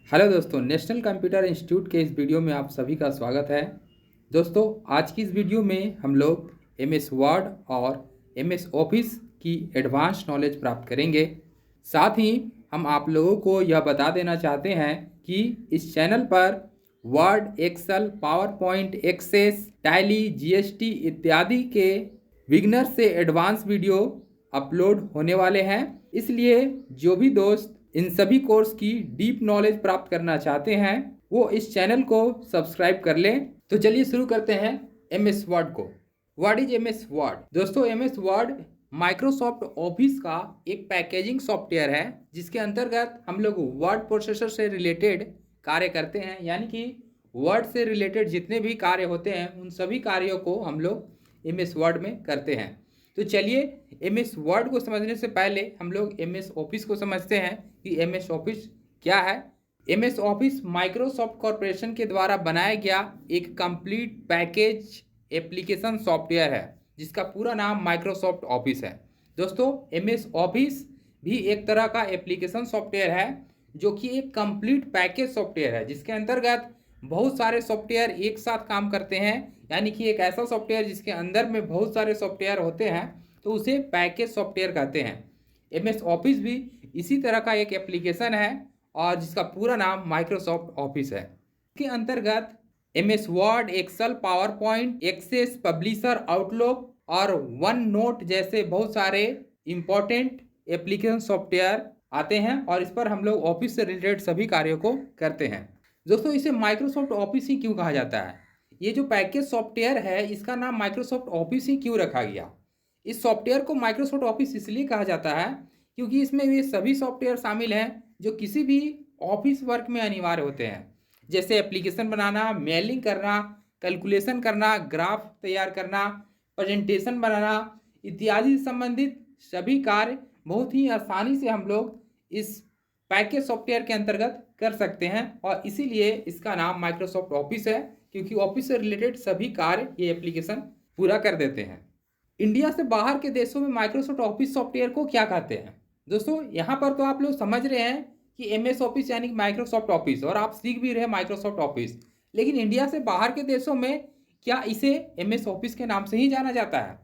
Hello दोस्तों, national computer institute के इस वीडियो में आप सभी का स्वागत है। दोस्तों, आज की इस वीडियो में हम लोग एमएस वर्ड और एमएस ऑफिस की एडवांस नॉलेज प्राप्त करेंगे। साथ ही हम आप लोगों को यह बता देना चाहते हैं कि इस चैनल पर Word, Excel, PowerPoint, Access, Tally, GST इत्यादि के बिगिनर से एडवांस वीडियो अपलोड होने वाले हैं। इसलिए जो भी दोस्त इन सभी कोर्स की डीप नॉलेज प्राप्त करना चाहते हैं वो इस चैनल को सब्सक्राइब कर लें। तो चलिए शुरू करते हैं एमएस वर्ड को। What is MS word? दोस्तों, एमएस वर्ड माइक्रोसॉफ्ट ऑफिस का एक पैकेजिंग सॉफ्टवेयर है जिसके अंतर्गत हम लोग वर्ड प्रोसेसर से रिलेटेड कार्य करते हैं। यानी कि वर्ड से रिलेटेड जितने भी कार्य होते हैं उन सभी कार्यों को हम लोग एमएस वर्ड में करते हैं। तो चलिए, एमएस वर्ड को समझने से पहले हम लोग एमएस ऑफिस को समझते हैं कि एमएस ऑफिस क्या है। एमएस ऑफिस माइक्रोसॉफ्ट कॉरपोरेशन के द्वारा बनाया गया एक कंप्लीट पैकेज एप्लीकेशन सॉफ्टवेयर है जिसका पूरा नाम माइक्रोसॉफ्ट ऑफिस है। दोस्तों, एमएस ऑफिस भी एक तरह का एप्लीकेशन सॉफ्टवेयर है जो कि एक कंप्लीट पैकेज सॉफ्टवेयर है जिसके अंतर्गत बहुत सारे सॉफ्टवेयर एक साथ काम करते हैं। यानी कि एक ऐसा सॉफ्टवेयर जिसके अंदर में बहुत सारे सॉफ्टवेयर होते हैं तो उसे पैकेज सॉफ्टवेयर कहते हैं। एमएस ऑफिस भी इसी तरह का एक एप्लीकेशन है और जिसका पूरा नाम माइक्रोसॉफ्ट ऑफिस है। इसके अंतर्गत MS Word, Excel, PowerPoint, Access, Publisher, Outlook और वन नोट जैसे बहुत सारे इंपॉर्टेंट एप्लीकेशन सॉफ्टवेयर आते हैं और इस पर हम लोग ऑफिस से रिलेटेड सभी कार्यों को करते हैं। दोस्तों, इसे माइक्रोसॉफ्ट ऑफिस ही क्यों कहा जाता है? ये जो पैकेज सॉफ्टवेयर है इसका नाम माइक्रोसॉफ्ट ऑफिस ही क्यों रखा गया? इस सॉफ्टवेयर को माइक्रोसॉफ्ट ऑफिस इसलिए कहा जाता है क्योंकि इसमें ये सभी सॉफ्टवेयर शामिल हैं जो किसी भी ऑफिस वर्क में अनिवार्य होते हैं, जैसे एप्लीकेशन बनाना, मेलिंग करना, कैलकुलेशन करना, ग्राफ तैयार करना, प्रेजेंटेशन बनाना इत्यादि संबंधित सभी कार्य बहुत ही आसानी से हम लोग इस पैकेज सॉफ्टवेयर के अंतर्गत कर सकते हैं और इसीलिए इसका नाम माइक्रोसॉफ्ट ऑफिस है क्योंकि ऑफिस से रिलेटेड सभी कार्य ये एप्लीकेशन पूरा कर देते हैं। इंडिया से बाहर के देशों में माइक्रोसॉफ्ट ऑफिस सॉफ्टवेयर को क्या कहते हैं? दोस्तों, यहाँ पर तो आप लोग समझ रहे हैं कि एमएस ऑफिस यानी माइक्रोसॉफ्ट ऑफिस और आप सीख भी रहे हैं माइक्रोसॉफ्ट ऑफिस, लेकिन इंडिया से बाहर के देशों में क्या इसे एमएस ऑफिस के नाम से ही जाना जाता है?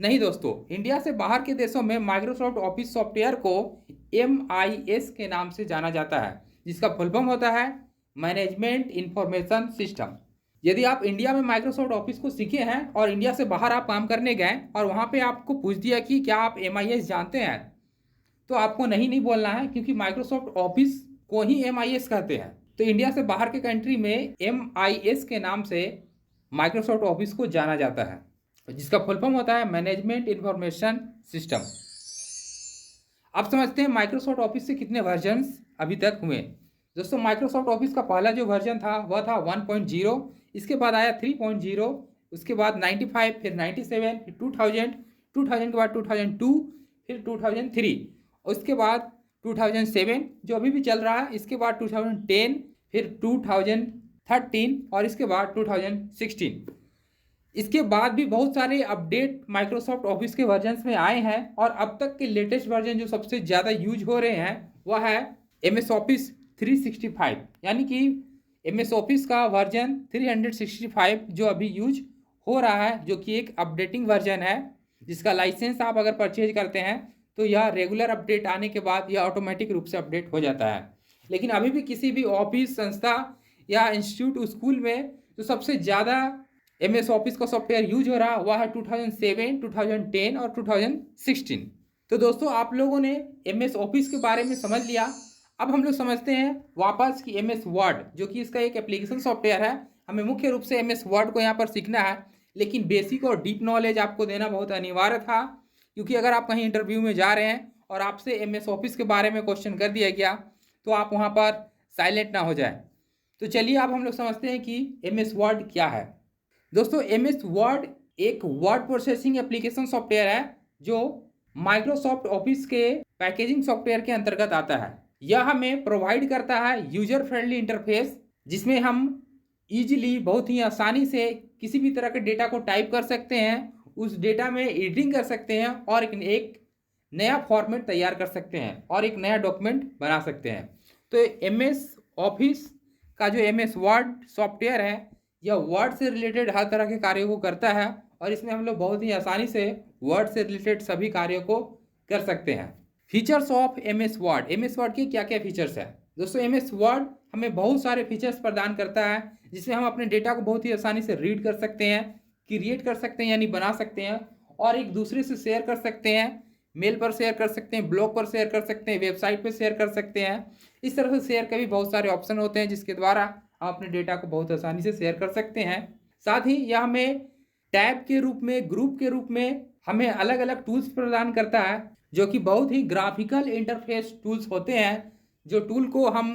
नहीं दोस्तों, इंडिया से बाहर के देशों में माइक्रोसॉफ्ट ऑफिस सॉफ्टवेयर को MIS के नाम से जाना जाता है जिसका फुल फॉर्म होता है मैनेजमेंट इंफॉर्मेशन सिस्टम। यदि आप इंडिया में माइक्रोसॉफ्ट ऑफिस को सीखे हैं और इंडिया से बाहर आप काम करने गए और वहाँ पे आपको पूछ दिया कि क्या आप MIS जानते हैं, तो आपको नहीं बोलना है क्योंकि माइक्रोसॉफ्ट ऑफिस को ही MIS कहते हैं। तो इंडिया से बाहर के कंट्री में MIS के नाम से माइक्रोसॉफ्ट ऑफिस को जाना जाता है जिसका फुल फॉर्म होता है मैनेजमेंट इंफॉर्मेशन सिस्टम। अब समझते हैं माइक्रोसॉफ्ट ऑफिस से कितने वर्जन्स अभी तक हुए। दोस्तों, माइक्रोसॉफ्ट ऑफिस का पहला जो वर्जन था वह था 1.0, इसके बाद आया 3.0, उसके बाद 95, फिर 97, फिर 2000, 2000 के बाद 2002, फिर 2003, उसके बाद 2007 जो अभी भी चल रहा है, इसके बाद 2010, फिर 2013 और इसके बाद 2016। इसके बाद भी बहुत सारे अपडेट माइक्रोसॉफ्ट ऑफिस के वर्जन्स में आए हैं और अब तक के लेटेस्ट वर्जन जो सबसे ज़्यादा यूज हो रहे हैं वह है एमएस ऑफिस 365, यानी कि एमएस ऑफिस का वर्जन 365 जो अभी यूज हो रहा है, जो कि एक अपडेटिंग वर्जन है जिसका लाइसेंस आप अगर परचेज करते हैं तो यह रेगुलर अपडेट आने के बाद यह ऑटोमेटिक रूप से अपडेट हो जाता है। लेकिन अभी भी किसी भी ऑफिस, संस्था या इंस्टीट्यूट, स्कूल में जो सबसे ज़्यादा एमएस ऑफिस का सॉफ्टवेयर यूज हो रहा वह है 2007, 2010 और 2016। तो दोस्तों, आप लोगों ने एमएस ऑफिस के बारे में समझ लिया। अब हम लोग समझते हैं वापस कि एमएस वर्ड जो कि इसका एक एप्लीकेशन सॉफ्टवेयर है, हमें मुख्य रूप से एमएस वर्ड को यहाँ पर सीखना है, लेकिन बेसिक और डीप नॉलेज आपको देना बहुत अनिवार्य था क्योंकि अगर आप कहीं इंटरव्यू में जा रहे हैं और आपसे एमएस ऑफिस के बारे में क्वेश्चन कर दिया गया तो आप वहाँ पर साइलेंट ना हो जाए। तो चलिए अब हम लोग समझते हैं कि एमएस वर्ड क्या है। दोस्तों, एमएस वर्ड एक वर्ड प्रोसेसिंग एप्लीकेशन सॉफ्टवेयर है जो माइक्रोसॉफ्ट ऑफिस के पैकेजिंग सॉफ्टवेयर के अंतर्गत आता है। यह हमें प्रोवाइड करता है यूजर फ्रेंडली इंटरफेस जिसमें हम इजीली, बहुत ही आसानी से किसी भी तरह के डेटा को टाइप कर सकते हैं, उस डेटा में एडिटिंग कर सकते हैं और एक नया फॉर्मेट तैयार कर सकते हैं और एक नया डॉक्यूमेंट बना सकते हैं। तो एमएस ऑफिस का जो MS वर्ड सॉफ्टवेयर है यह वर्ड से रिलेटेड हर तरह के कार्यों को करता है और इसमें हम लोग बहुत ही आसानी से वर्ड से रिलेटेड सभी कार्यों को कर सकते हैं। फीचर्स ऑफ MS वर्ड के क्या क्या फीचर्स है दोस्तों। MS वर्ड हमें बहुत सारे फीचर्स प्रदान करता है जिसमें हम अपने डेटा को बहुत ही आसानी से रीड कर सकते हैं, क्रिएट कर सकते हैं यानी बना सकते हैं और एक दूसरे से शेयर कर सकते हैं। मेल पर शेयर कर सकते हैं, ब्लॉग पर शेयर कर सकते हैं, वेबसाइट पर शेयर कर सकते हैं। इस तरह से शेयर के भी बहुत सारे ऑप्शन होते हैं जिसके द्वारा हम अपने डेटा को बहुत आसानी से शेयर कर सकते हैं। साथ ही यह हमें टैब के रूप में, ग्रुप के रूप में हमें अलग अलग टूल्स प्रदान करता है जो कि बहुत ही ग्राफिकल इंटरफेस टूल्स होते हैं, जो टूल को हम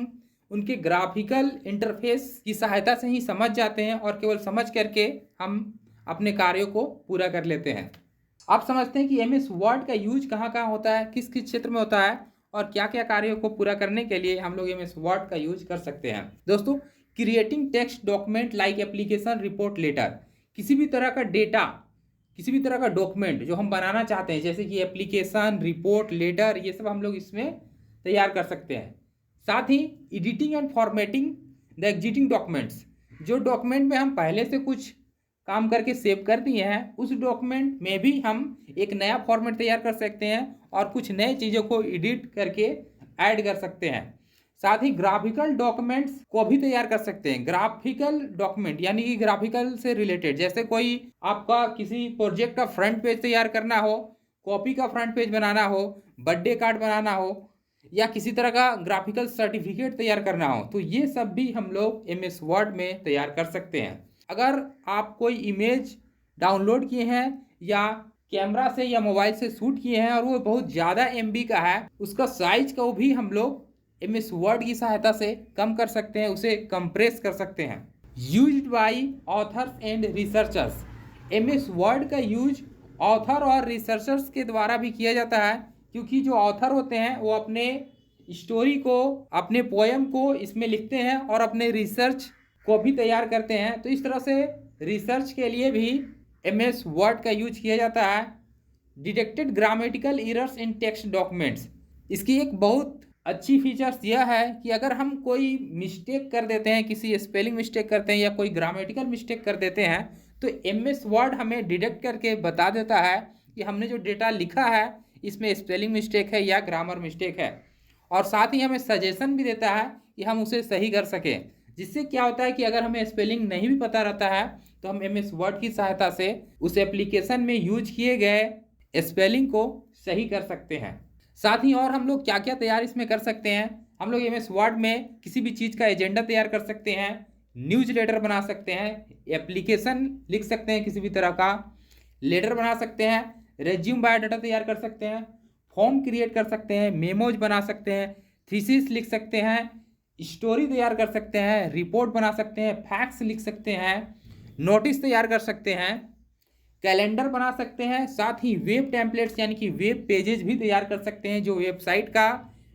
उनके ग्राफिकल इंटरफेस की सहायता से ही समझ जाते हैं और केवल समझ करके हम अपने कार्यों को पूरा कर लेते हैं। आप समझते हैं कि MS वर्ड का यूज कहाँ कहाँ होता है, किस किस क्षेत्र में होता है और क्या क्या कार्यों को पूरा करने के लिए हम लोग MS वर्ड का यूज कर सकते हैं। दोस्तों, creating text document like application, report, letter, किसी भी तरह का डेटा, किसी भी तरह का डॉक्यूमेंट जो हम बनाना चाहते हैं जैसे कि एप्लीकेशन, रिपोर्ट, लेटर, ये सब हम लोग इसमें तैयार कर सकते हैं। साथ ही editing and formatting the existing documents, जो डॉक्यूमेंट में हम पहले से कुछ काम करके सेव कर दिए हैं उस डॉक्यूमेंट में भी हम एक नया फॉर्मेट तैयार कर सकते हैं और कुछ नए चीज़ों को एडिट करके ऐड कर सकते हैं। साथ ही ग्राफिकल डॉक्यूमेंट्स को भी तैयार कर सकते हैं। ग्राफिकल डॉक्यूमेंट यानी कि ग्राफिकल से रिलेटेड, जैसे कोई आपका किसी प्रोजेक्ट का फ्रंट पेज तैयार करना हो, कॉपी का फ्रंट पेज बनाना हो, बर्थडे कार्ड बनाना हो या किसी तरह का ग्राफिकल सर्टिफिकेट तैयार करना हो, तो ये सब भी हम लोग MS वर्ड में तैयार कर सकते हैं। अगर आप कोई इमेज डाउनलोड किए हैं या कैमरा से या मोबाइल से शूट किए हैं और वो बहुत ज़्यादा MB का है, उसका साइज को भी हम लोग MS वर्ड की सहायता से कम कर सकते हैं, उसे कंप्रेस कर सकते हैं। Used by authors and researchers, MS word का यूज ऑथर और रिसर्चर्स के द्वारा भी किया जाता है क्योंकि जो ऑथर होते हैं वो अपने स्टोरी को, अपने पोएम को इसमें लिखते हैं और अपने रिसर्च को भी तैयार करते हैं। तो इस तरह से रिसर्च के लिए भी MS वर्ड का यूज किया जाता है। Detected grammatical errors in text documents, इसकी एक बहुत अच्छी फीचर्स यह है कि अगर हम कोई मिस्टेक कर देते हैं, किसी स्पेलिंग मिस्टेक करते हैं या कोई ग्रामेटिकल मिस्टेक कर देते हैं, तो MS वर्ड हमें डिटेक्ट करके बता देता है कि हमने जो डेटा लिखा है इसमें स्पेलिंग मिस्टेक है या ग्रामर मिस्टेक है, और साथ ही हमें सजेशन भी देता है कि हम उसे सही कर सकें। जिससे क्या होता है कि अगर हमें स्पेलिंग नहीं भी पता रहता है तो हम MS वर्ड की सहायता से उस एप्लीकेशन में यूज किए गए स्पेलिंग को सही कर सकते हैं। साथ ही और हम लोग क्या क्या तैयार इसमें कर सकते हैं, हम लोग MS वर्ड में किसी भी चीज़ का एजेंडा तैयार कर सकते हैं, न्यूज लेटर बना सकते हैं, एप्लीकेशन लिख सकते हैं, किसी भी तरह का लेटर बना सकते हैं, रेज्यूम बायोडाटा तैयार कर सकते हैं, फॉर्म क्रिएट कर सकते हैं, मेमोज बना सकते हैं, थीसिस लिख सकते हैं, स्टोरी तैयार कर सकते हैं, रिपोर्ट बना सकते हैं, फैक्स लिख सकते हैं, नोटिस तैयार कर सकते हैं, कैलेंडर बना सकते हैं। साथ ही वेब टेम्पलेट्स यानी कि वेब पेजेस भी तैयार कर सकते हैं। जो वेबसाइट का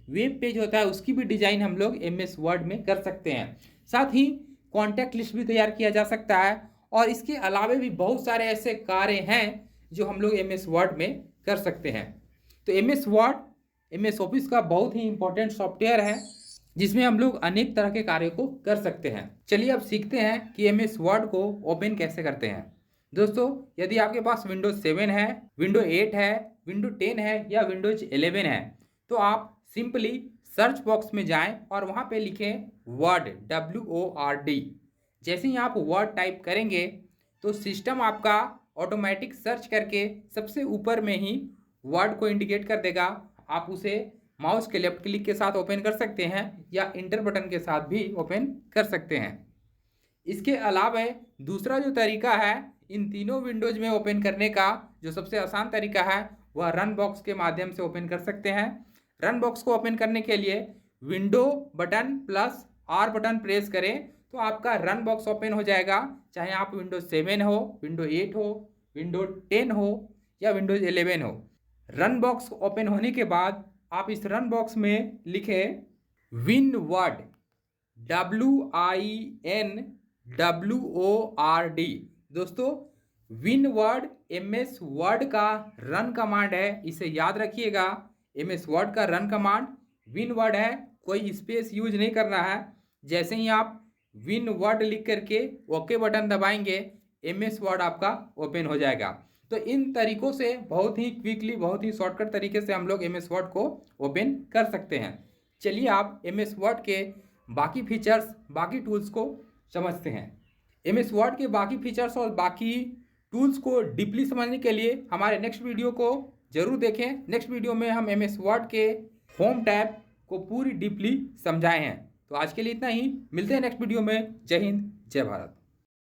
वेब पेज होता है उसकी भी डिज़ाइन हम लोग MS वर्ड में कर सकते हैं। साथ ही कॉन्टैक्ट लिस्ट भी तैयार किया जा सकता है और इसके अलावा भी बहुत सारे ऐसे कार्य हैं जो हम लोग MS वर्ड में कर सकते हैं। तो MS वर्ड MS ऑफिस का बहुत ही इंपॉर्टेंट सॉफ्टवेयर है जिसमें हम लोग अनेक तरह के कार्यों को कर सकते हैं। चलिए अब सीखते हैं कि MS वर्ड को ओपन कैसे करते हैं। दोस्तों, यदि आपके पास Windows 7 है, Windows 8 है, Windows 10 है या Windows 11 है, तो आप सिंपली सर्च बॉक्स में जाएं और वहां पे लिखें वर्ड, WORD। जैसे ही आप वर्ड टाइप करेंगे तो सिस्टम आपका ऑटोमेटिक सर्च करके सबसे ऊपर में ही वर्ड को इंडिकेट कर देगा। आप उसे माउस के लेफ्ट क्लिक के साथ ओपन कर सकते हैं या इंटर बटन के साथ भी ओपन कर सकते हैं। इसके अलावा दूसरा जो तरीका है इन तीनों विंडोज में ओपन करने का, जो सबसे आसान तरीका है, वह रन बॉक्स के माध्यम से ओपन कर सकते हैं। रन बॉक्स को ओपन करने के लिए window button plus R button press करें तो आपका रन बॉक्स ओपन हो जाएगा, चाहे आप Windows 7 हो, Windows 8 हो, Windows 10 हो या Windows 11 हो। रन बॉक्स ओपन होने के बाद आप इस रन बॉक्स में लिखें WinWord, WINWORD। दोस्तों, WinWord MS वर्ड का रन कमांड है, इसे याद रखिएगा। MS वर्ड का रन कमांड WinWord है, कोई स्पेस यूज नहीं करना है। जैसे ही आप विन वर्ड लिख करके ओके बटन दबाएंगे MS वर्ड आपका ओपन हो जाएगा। तो इन तरीकों से बहुत ही क्विकली, बहुत ही शॉर्टकट तरीके से हम लोग MS वर्ड को ओपन कर सकते हैं। चलिए आप MS वर्ड के बाकी फीचर्स, बाकी टूल्स को समझते हैं। MS वर्ड के बाकी फीचर्स और बाकी टूल्स को डीपली समझने के लिए हमारे नेक्स्ट वीडियो को जरूर देखें। नेक्स्ट वीडियो में हम MS वर्ड के होम टैब को पूरी डीपली समझाए हैं। तो आज के लिए इतना ही, मिलते हैं नेक्स्ट वीडियो में। जय हिंद, जय भारत।